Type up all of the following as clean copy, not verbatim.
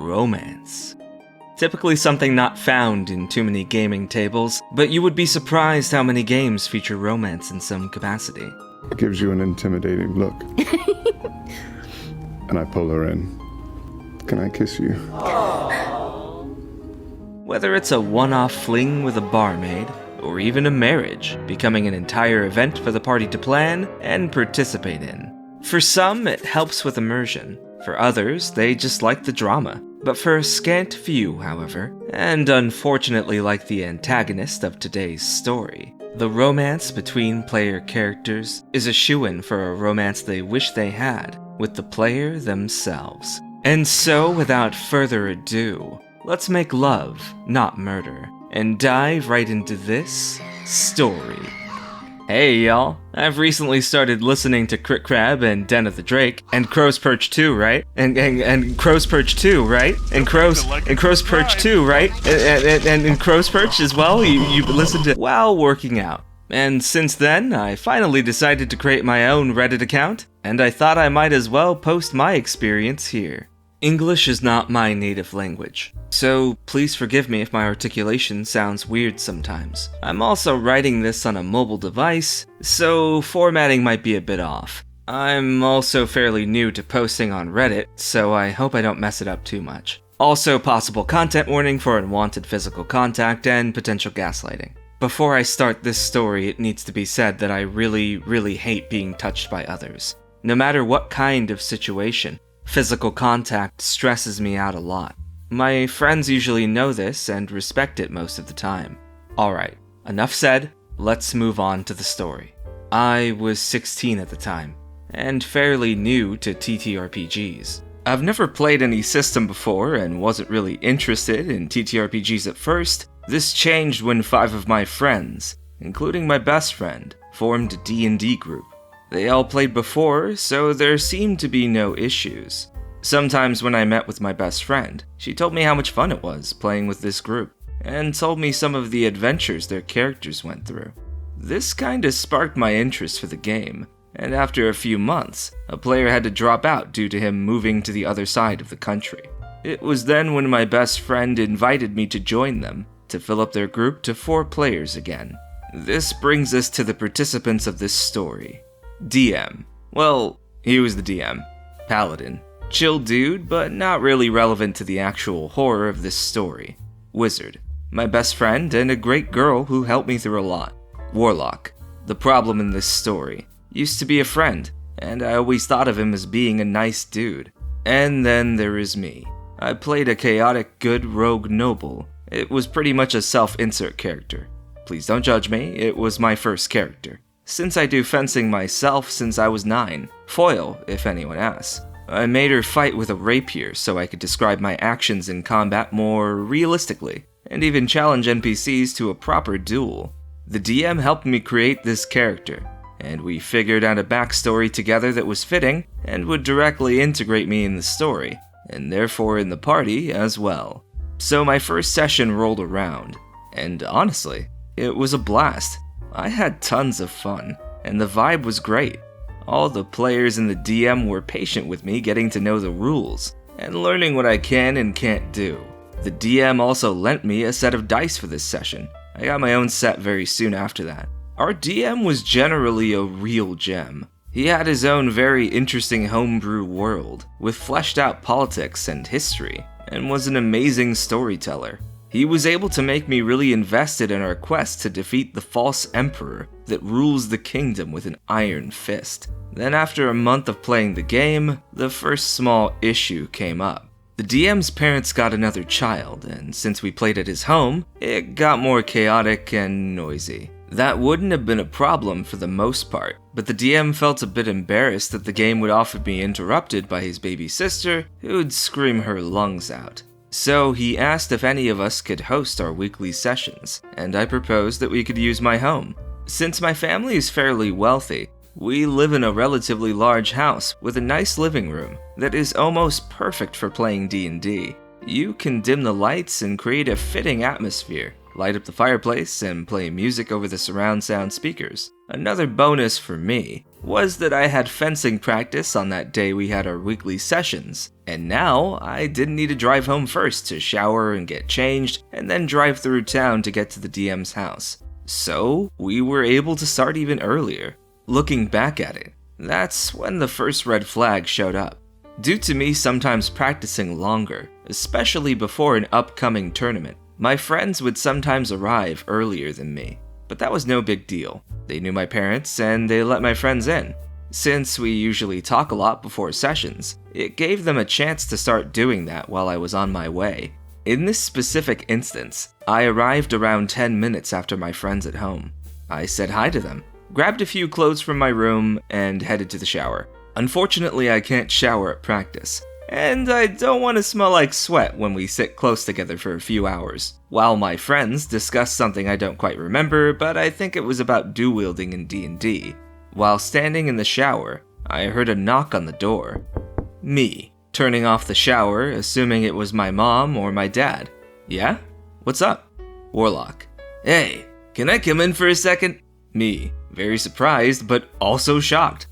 romance. Typically something not found in too many gaming tables, but you would be surprised how many games feature romance in some capacity. It gives you an intimidating look. And I pull her in. Can I kiss you? Whether it's a one-off fling with a barmaid, or even a marriage, becoming an entire event for the party to plan and participate in. For some, it helps with immersion. For others, they just like the drama. But for a scant few, however, and unfortunately like the antagonist of today's story, the romance between player characters is a shoo-in for a romance they wish they had with the player themselves. And so, without further ado, let's make love, not murder, and dive right into this story. Hey y'all, I've recently started listening to Crit Crab and Den of the Drake, and Crow's Perch 2, right? And Crow's Perch 2, right? And Crow's Perch 2, right? And Crow's Perch as well, you listened to while working out. And since then, I finally decided to create my own Reddit account, and I thought I might as well post my experience here. English is not my native language, so please forgive me if my articulation sounds weird sometimes. I'm also writing this on a mobile device, so formatting might be a bit off. I'm also fairly new to posting on Reddit, so I hope I don't mess it up too much. Also, possible content warning for unwanted physical contact and potential gaslighting. Before I start this story, it needs to be said that I really hate being touched by others. No matter what kind of situation, physical contact stresses me out a lot. My friends usually know this and respect it most of the time. Alright, enough said, let's move on to the story. I was 16 at the time, and fairly new to TTRPGs. I've never played any system before and wasn't really interested in TTRPGs at first. This changed when 5 of my friends, including my best friend, formed a D&D group. They all played before, so there seemed to be no issues. Sometimes when I met with my best friend, she told me how much fun it was playing with this group, and told me some of the adventures their characters went through. This kinda sparked my interest for the game, and after a few months, a player had to drop out due to him moving to the other side of the country. It was then when my best friend invited me to join them, to fill up their group to 4 players again. This brings us to the participants of this story. DM. Well, he was the DM. Paladin. Chill dude, but not really relevant to the actual horror of this story. Wizard. My best friend and a great girl who helped me through a lot. Warlock. The problem in this story. Used to be a friend, and I always thought of him as being a nice dude. And then there is me. I played a chaotic good rogue noble. It was pretty much a self-insert character. Please don't judge me, it was my first character. Since I do fencing myself since I was 9, foil, if anyone asks. I made her fight with a rapier so I could describe my actions in combat more realistically, and even challenge NPCs to a proper duel. The DM helped me create this character, and we figured out a backstory together that was fitting and would directly integrate me in the story, and therefore in the party as well. So my first session rolled around, and honestly, it was a blast. I had tons of fun, and the vibe was great. All the players and the DM were patient with me getting to know the rules, and learning what I can and can't do. The DM also lent me a set of dice for this session. I got my own set very soon after that. Our DM was generally a real gem. He had his own very interesting homebrew world, with fleshed out politics and history, and was an amazing storyteller. He was able to make me really invested in our quest to defeat the false emperor that rules the kingdom with an iron fist. Then after a month of playing the game, the first small issue came up. The DM's parents got another child, and since we played at his home, it got more chaotic and noisy. That wouldn't have been a problem for the most part, but the DM felt a bit embarrassed that the game would often be interrupted by his baby sister, who'd scream her lungs out. So he asked if any of us could host our weekly sessions, and I proposed that we could use my home. Since my family is fairly wealthy, we live in a relatively large house with a nice living room that is almost perfect for playing D&D. You can dim the lights and create a fitting atmosphere, light up the fireplace, and play music over the surround sound speakers. Another bonus for me was that I had fencing practice on that day we had our weekly sessions, and now I didn't need to drive home first to shower and get changed, and then drive through town to get to the DM's house. So we were able to start even earlier. Looking back at it, that's when the first red flag showed up. Due to me sometimes practicing longer, especially before an upcoming tournament, my friends would sometimes arrive earlier than me. But that was no big deal. They knew my parents and they let my friends in. Since we usually talk a lot before sessions, it gave them a chance to start doing that while I was on my way. In this specific instance, I arrived around 10 minutes after my friends at home. I said hi to them, grabbed a few clothes from my room, and headed to the shower. Unfortunately, I can't shower at practice, and I don't want to smell like sweat when we sit close together for a few hours, while my friends discuss something I don't quite remember, but I think it was about dual-wielding in D&D. While standing in the shower, I heard a knock on the door. Me, turning off the shower, assuming it was my mom or my dad. Yeah? What's up? Warlock. Hey, can I come in for a second? Me, very surprised, but also shocked.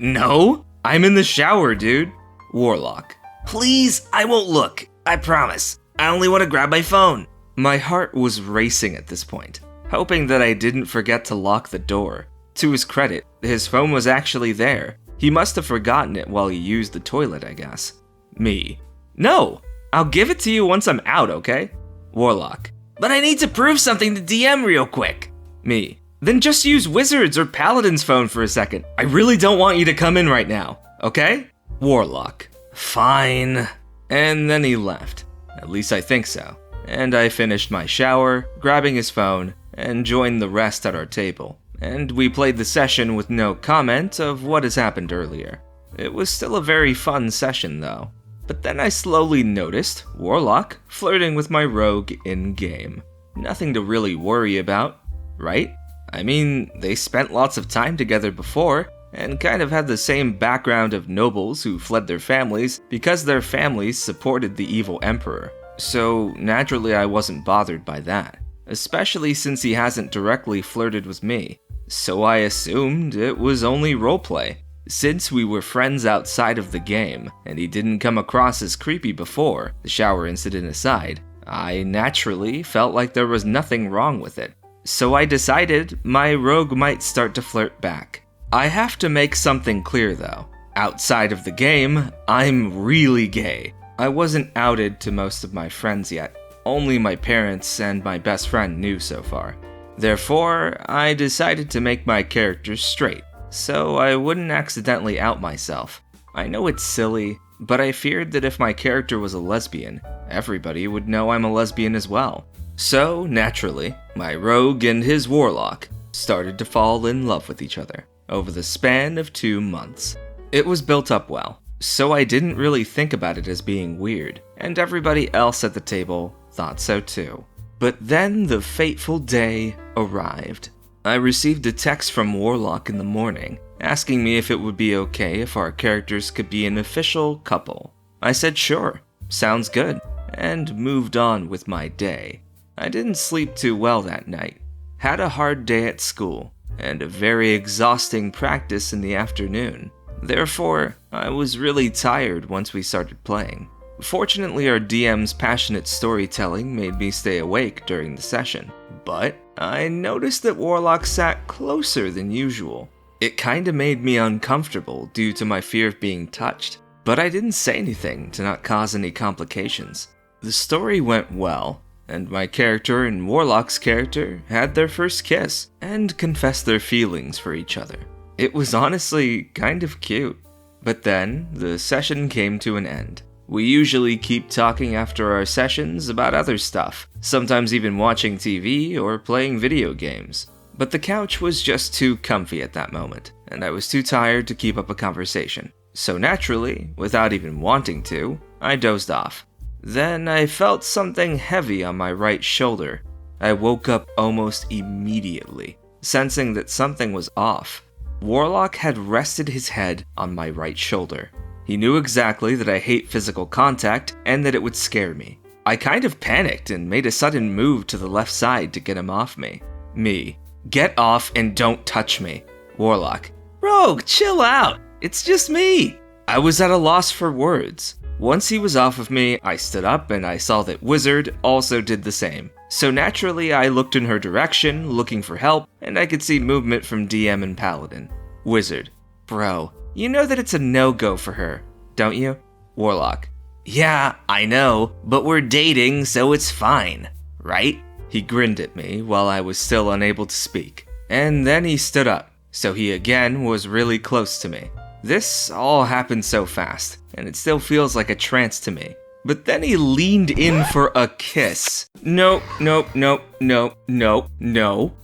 No? I'm in the shower, dude. Warlock. Please, I won't look. I promise. I only want to grab my phone. My heart was racing at this point, hoping that I didn't forget to lock the door. To his credit, his phone was actually there. He must have forgotten it while he used the toilet, I guess. Me. No, I'll give it to you once I'm out, okay? Warlock. But I need to prove something to DM real quick. Me. Then just use Wizard's or Paladin's phone for a second. I really don't want you to come in right now, okay? Warlock. Fine. And then he left. At least I think so. And I finished my shower, grabbing his phone, and joined the rest at our table. And we played the session with no comment of what has happened earlier. It was still a very fun session though. But then I slowly noticed Warlock flirting with my rogue in-game. Nothing to really worry about, right? I mean, they spent lots of time together before, and kind of had the same background of nobles who fled their families because their families supported the evil emperor. So naturally I wasn't bothered by that, especially since he hasn't directly flirted with me. So I assumed it was only roleplay. Since we were friends outside of the game, and he didn't come across as creepy before, the shower incident aside, I naturally felt like there was nothing wrong with it. So I decided my rogue might start to flirt back. I have to make something clear though. Outside of the game, I'm really gay. I wasn't outed to most of my friends yet. Only my parents and my best friend knew so far. Therefore, I decided to make my character straight, so I wouldn't accidentally out myself. I know it's silly, but I feared that if my character was a lesbian, everybody would know I'm a lesbian as well. So, naturally, my rogue and his warlock started to fall in love with each other over the span of 2 months. It was built up well, so I didn't really think about it as being weird, and everybody else at the table thought so too. But then the fateful day arrived. I received a text from Warlock in the morning, asking me if it would be okay if our characters could be an official couple. I said sure, sounds good, and moved on with my day. I didn't sleep too well that night, had a hard day at school, and a very exhausting practice in the afternoon. Therefore, I was really tired once we started playing. Fortunately, our DM's passionate storytelling made me stay awake during the session, but I noticed that Warlock sat closer than usual. It kinda made me uncomfortable due to my fear of being touched, but I didn't say anything to not cause any complications. The story went well, and my character and Warlock's character had their first kiss and confessed their feelings for each other. It was honestly kind of cute. But then, the session came to an end. We usually keep talking after our sessions about other stuff, sometimes even watching TV or playing video games. But the couch was just too comfy at that moment, and I was too tired to keep up a conversation. So naturally, without even wanting to, I dozed off. Then I felt something heavy on my right shoulder. I woke up almost immediately, sensing that something was off. Warlock had rested his head on my right shoulder. He knew exactly that I hate physical contact and that it would scare me. I kind of panicked and made a sudden move to the left side to get him off me. Me. Get off and don't touch me. Warlock. Rogue, chill out. It's just me. I was at a loss for words. Once he was off of me, I stood up and I saw that Wizard also did the same. So naturally, I looked in her direction, looking for help, and I could see movement from DM and Paladin. Wizard. Bro, you know that it's a no-go for her, don't you? Warlock. Yeah, I know, but we're dating, so it's fine, right? He grinned at me while I was still unable to speak. And then he stood up, so he again was really close to me. This all happened so fast, and it still feels like a trance to me. But then he leaned in for a kiss. Nope.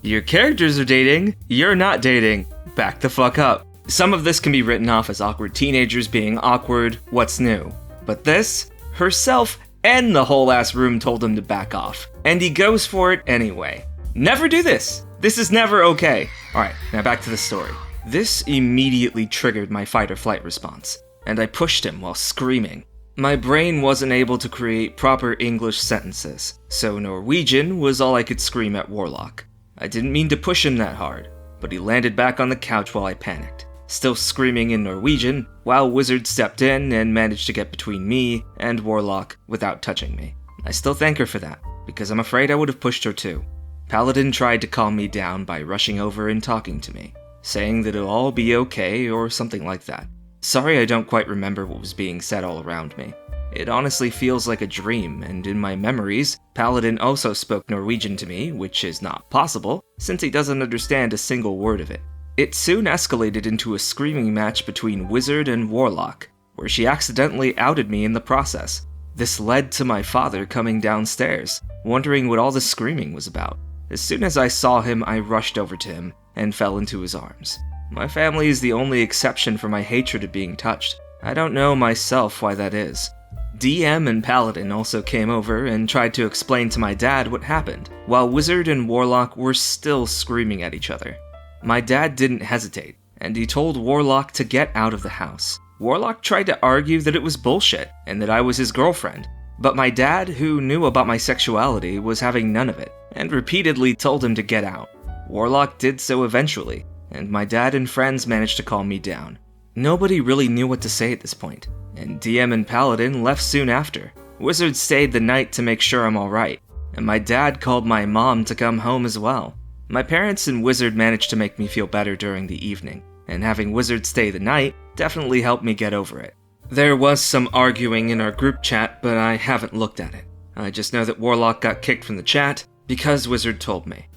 Your characters are dating, you're not dating. Back the fuck up. Some of this can be written off as awkward teenagers being awkward, what's new? But this, herself and the whole ass room told him to back off. And he goes for it anyway. Never do this. This is never okay. Alright, now back to the story. This immediately triggered my fight or flight response, and I pushed him while screaming. My brain wasn't able to create proper English sentences, so Norwegian was all I could scream at Warlock. I didn't mean to push him that hard, but he landed back on the couch while I panicked, still screaming in Norwegian, while Wizard stepped in and managed to get between me and Warlock without touching me. I still thank her for that, because I'm afraid I would have pushed her too. Paladin tried to calm me down by rushing over and talking to me, saying that it'll all be okay or something like that. Sorry I don't quite remember what was being said all around me. It honestly feels like a dream, and in my memories, Paladin also spoke Norwegian to me, which is not possible, since he doesn't understand a single word of it. It soon escalated into a screaming match between Wizard and Warlock, where she accidentally outed me in the process. This led to my father coming downstairs, wondering what all the screaming was about. As soon as I saw him, I rushed over to him and fell into his arms. My family is the only exception for my hatred of being touched. I don't know myself why that is. DM and Paladin also came over and tried to explain to my dad what happened, while Wizard and Warlock were still screaming at each other. My dad didn't hesitate, and he told Warlock to get out of the house. Warlock tried to argue that it was bullshit, and that I was his girlfriend, but my dad, who knew about my sexuality, was having none of it, and repeatedly told him to get out. Warlock did so eventually, and my dad and friends managed to calm me down. Nobody really knew what to say at this point, and DM and Paladin left soon after. Wizard stayed the night to make sure I'm alright, and my dad called my mom to come home as well. My parents and Wizard managed to make me feel better during the evening, and having Wizard stay the night definitely helped me get over it. There was some arguing in our group chat, but I haven't looked at it. I just know that Warlock got kicked from the chat because Wizard told me.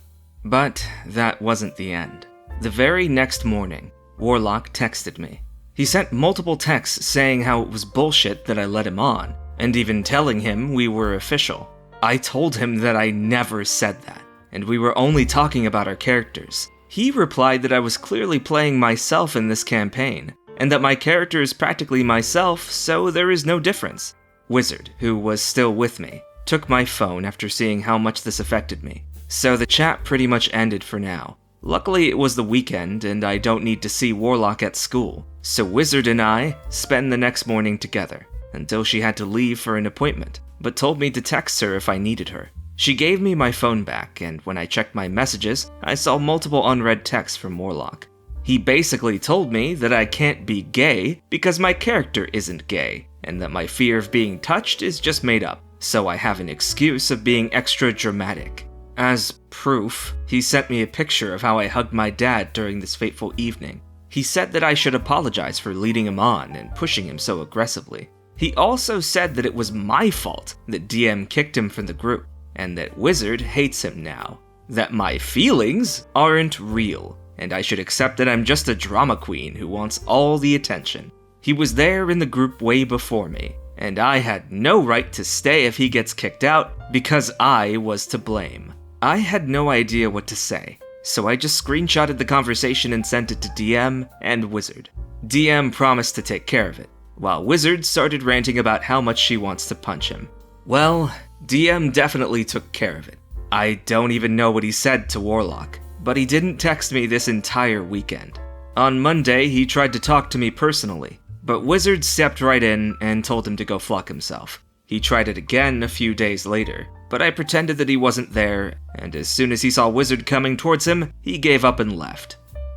But that wasn't the end. The very next morning, Warlock texted me. He sent multiple texts saying how it was bullshit that I let him on, and even telling him we were official. I told him that I never said that, and we were only talking about our characters. He replied that I was clearly playing myself in this campaign, and that my character is practically myself, so there is no difference. Wizard, who was still with me, took my phone after seeing how much this affected me, so the chat pretty much ended for now. Luckily it was the weekend and I don't need to see Warlock at school, so Wizard and I spent the next morning together, until she had to leave for an appointment, but told me to text her if I needed her. She gave me my phone back, and when I checked my messages, I saw multiple unread texts from Warlock. He basically told me that I can't be gay because my character isn't gay, and that my fear of being touched is just made up, so I have an excuse of being extra dramatic. As proof, he sent me a picture of how I hugged my dad during this fateful evening. He said that I should apologize for leading him on and pushing him so aggressively. He also said that it was my fault that DM kicked him from the group, and that Wizard hates him now. That my feelings aren't real, and I should accept that I'm just a drama queen who wants all the attention. He was there in the group way before me, and I had no right to stay if he gets kicked out because I was to blame. I had no idea what to say, so I just screenshotted the conversation and sent it to DM and Wizard. DM promised to take care of it, while Wizard started ranting about how much she wants to punch him. Well, DM definitely took care of it. I don't even know what he said to Warlock, but he didn't text me this entire weekend. On Monday, he tried to talk to me personally, but Wizard stepped right in and told him to go fuck himself. He tried it again a few days later, but I pretended that he wasn't there, and as soon as he saw Wizard coming towards him, he gave up and left.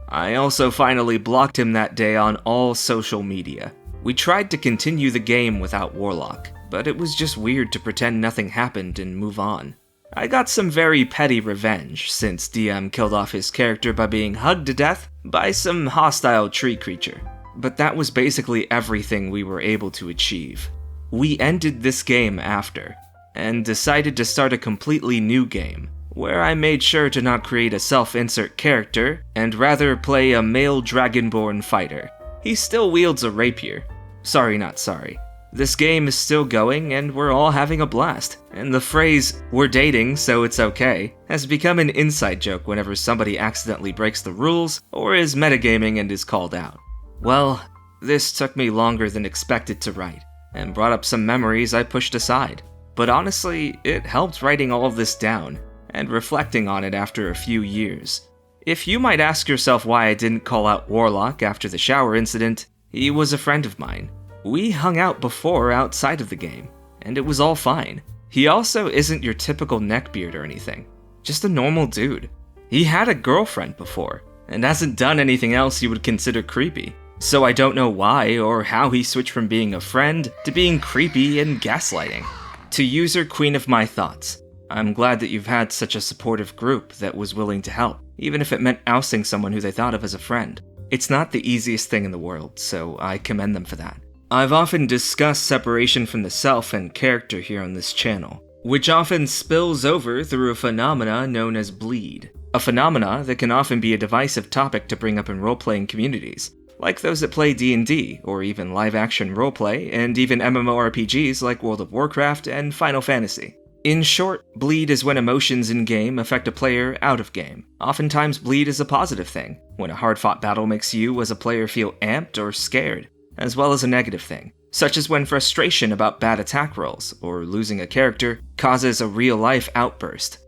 I also finally blocked him that day on all social media. We tried to continue the game without Warlock, but it was just weird to pretend nothing happened and move on. I got some very petty revenge, since DM killed off his character by being hugged to death by some hostile tree creature. But that was basically everything we were able to achieve. We ended this game after, and decided to start a completely new game, where I made sure to not create a self-insert character, and rather play a male dragonborn fighter. He still wields a rapier. Sorry, not sorry. This game is still going, and we're all having a blast, and the phrase, "we're dating, so it's okay," has become an inside joke whenever somebody accidentally breaks the rules, or is metagaming and is called out. Well, this took me longer than expected to write, and brought up some memories I pushed aside. But honestly, it helped writing all of this down, and reflecting on it after a few years. If you might ask yourself why I didn't call out Warlock after the shower incident, he was a friend of mine. We hung out before outside of the game, and it was all fine. He also isn't your typical neckbeard or anything, just a normal dude. He had a girlfriend before, and hasn't done anything else you would consider creepy. So I don't know why or how he switched from being a friend to being creepy and gaslighting. To user Queen of My Thoughts, I'm glad that you've had such a supportive group that was willing to help, even if it meant ousting someone who they thought of as a friend. It's not the easiest thing in the world, so I commend them for that. I've often discussed separation from the self and character here on this channel, which often spills over through a phenomena known as bleed. A phenomena that can often be a divisive topic to bring up in role-playing communities, like those that play D&D, or even live-action roleplay, and even MMORPGs like World of Warcraft and Final Fantasy. In short, bleed is when emotions in-game affect a player out of game. Oftentimes bleed is a positive thing, when a hard-fought battle makes you as a player feel amped or scared, as well as a negative thing, such as when frustration about bad attack rolls, or losing a character, causes a real-life outburst.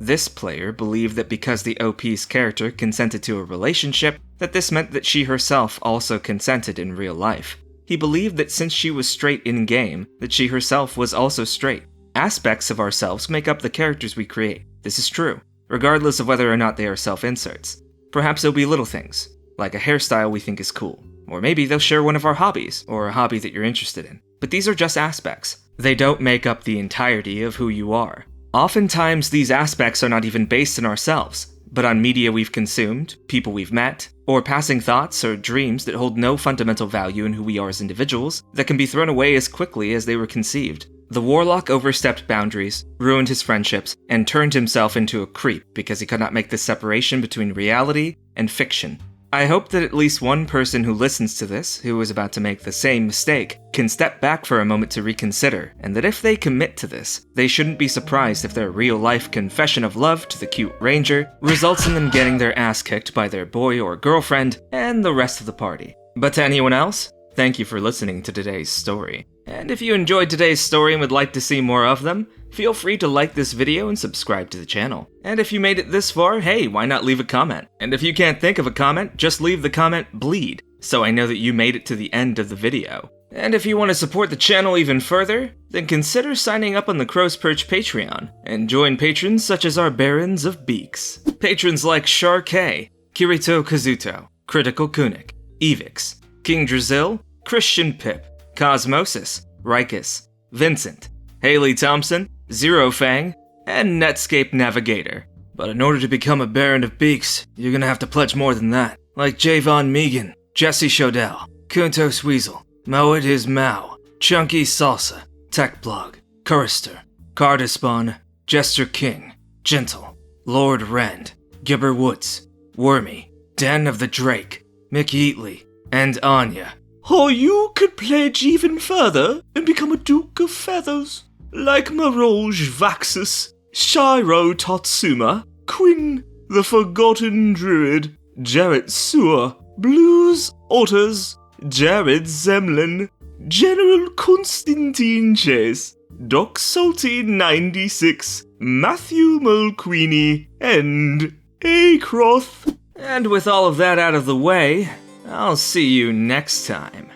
This player believed that because the OP's character consented to a relationship, that this meant that she herself also consented in real life. He believed that since she was straight in-game, that she herself was also straight. Aspects of ourselves make up the characters we create. This is true, regardless of whether or not they are self-inserts. Perhaps it'll be little things, like a hairstyle we think is cool, or maybe they'll share one of our hobbies, or a hobby that you're interested in. But these are just aspects. They don't make up the entirety of who you are. Oftentimes, these aspects are not even based in ourselves, but on media we've consumed, people we've met, or passing thoughts or dreams that hold no fundamental value in who we are as individuals that can be thrown away as quickly as they were conceived. The Warlock overstepped boundaries, ruined his friendships, and turned himself into a creep because he could not make the separation between reality and fiction. I hope that at least one person who listens to this, who is about to make the same mistake, can step back for a moment to reconsider, and that if they commit to this, they shouldn't be surprised if their real-life confession of love to the cute ranger results in them getting their ass kicked by their boy or girlfriend and the rest of the party. But to anyone else, thank you for listening to today's story. And if you enjoyed today's story and would like to see more of them, feel free to like this video and subscribe to the channel. And if you made it this far, hey, why not leave a comment? And if you can't think of a comment, just leave the comment bleed, so I know that you made it to the end of the video. And if you want to support the channel even further, then consider signing up on the Perch Patreon, and join patrons such as our Barons of Beaks. Patrons like Shar K, Kurito Kazuto, Critical Kunik, Evix, King Drazil, Christian Pip, Cosmosis, Rikus, Vincent, Haley Thompson, Zero Fang, and Netscape Navigator. But in order to become a Baron of Beaks, you're gonna have to pledge more than that. Like Jayvon Meighan, Jesse Schoedel, KuntosWeasel, MoetisMaou, Chunky Salsa, TechBlog, Kurestor, Cardespawn, Jester King, Gintahl, Lord Rende, Gibber-Woods, Wormy, Den of the Drake, McYeetly, and Anja. Or you could pledge even further and become a Duke of Feathers, like MirageVaxus, Shirotatsuma, Quinn, TheForgottenDruid, Jarett Suhr, Blues Otters, Zemlin, General Constantine Chase, Doc Salty 96, Matthew MulQueeny, and Acroth. And with all of that out of the way, I'll see you next time,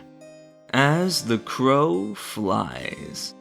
as the crow flies.